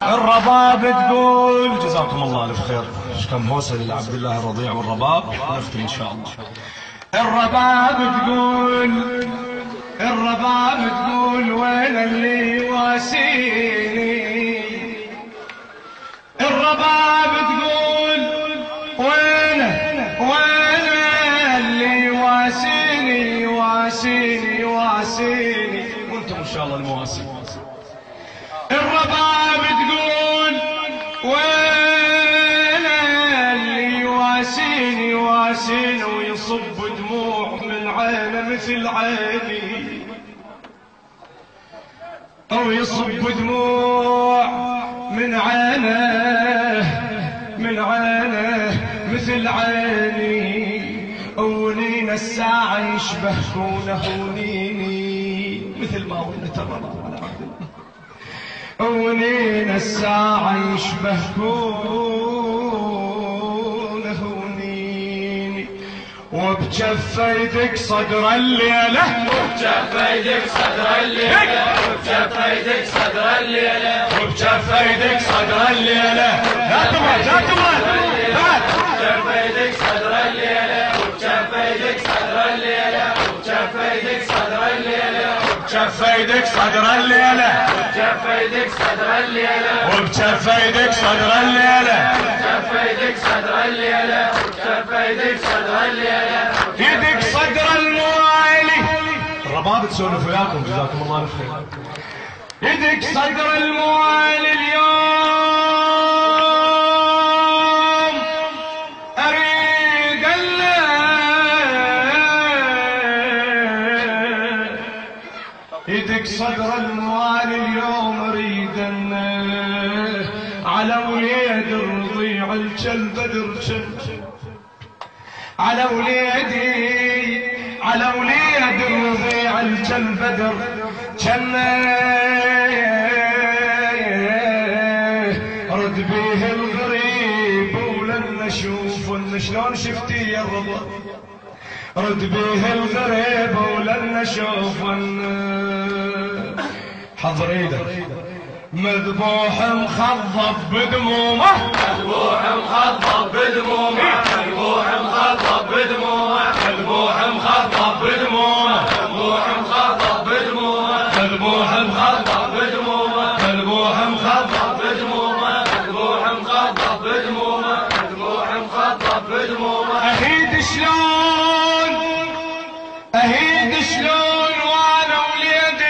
الرباب تقول جزاكم الله الف خير. كم هوسه لعبد الله الرضيع والرباب نختم ان شاء الله. الرباب تقول وين اللي يواسيني. الرباب تقول وين اللي يواسيني وانتم ان شاء الله المواسين. الرباب تقول وين اللي يواسيني ويصب دموع من عينه مثل عيني، او يصب دموع من عينه مثل عيني. ونين الساعة يشبهونه ونيني مثل ما ولت الرباب على عبد الله. ونين الساعة يشبهونه ونيني. وبجف ايدك صدر الليلة، وبجف ايدك صدر الليلة، وبجف ايدك صدر الليلة، وبجف ايدك صدر الليلة. لا تمر وبجف ايدك صدر الليلة، وبجف ايدك صدر الليلة، وبجف ايدك صدر الليلة، وبجف ايدك صدر الليلة، وبجف ايدك صدر الليلة، وبجف ايدك صدر الليلة، وبجف ايدك صدر الليلة، وبجف ايدك صدر الليلة، يدك صدر الموالي. الرباب تسولف وياكم جزاكم الله الف خير. يدك صدر الموالي اليوم اريد يدك صدر الموالي اليوم اريد على وليد الرضيع الكلب بدر على وليد الرضيع الكلب بدر كان رد بيه الغريب ولن نشوف شلون شفتي يا الرضا. رد بيه الغريب ولن نشوف حضر ايدك مذبوح مخضب بدمومه، مذبوح مخضب بدمومه، مذبوح مخضب بدمومه، مذبوح مخضب بدمومه، مذبوح مخضب بدمومه، مذبوح مخضب بدمومه، مذبوح مخضب بدمومه، مذبوح مخضب بدمومه، مذبوح مخضب بدمومه. اهيد شلون وانا وليدي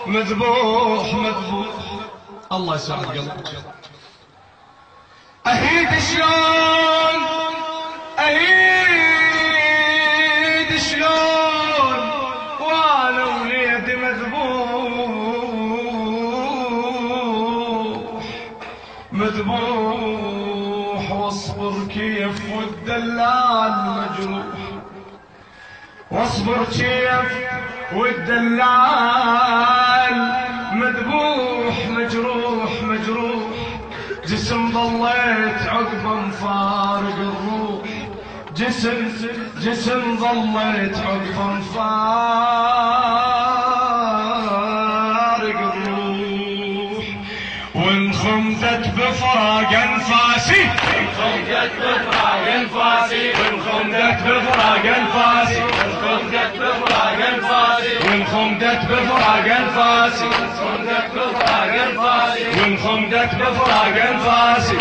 مذبوح الله يسعد قلبك. اهيد شلون وانا وليدي مذبوح واصبر كيف والدلال مجروح، واصبر كيف والدلال مذبوح مجروح. جسم ضليت عقبه مفارق الروح، جسم ضليت عقبه مفارق الروح. وانخمدت بفراق انفاسي، انخمدت بفراق انفاسي، وانخمدت بفراق انفاسي، انخمدت بفراق انفاسي، وانخمدت بفراق انفاسي، انخمدت بفراق انفاسي، وانخمدت بفراق انفاسي.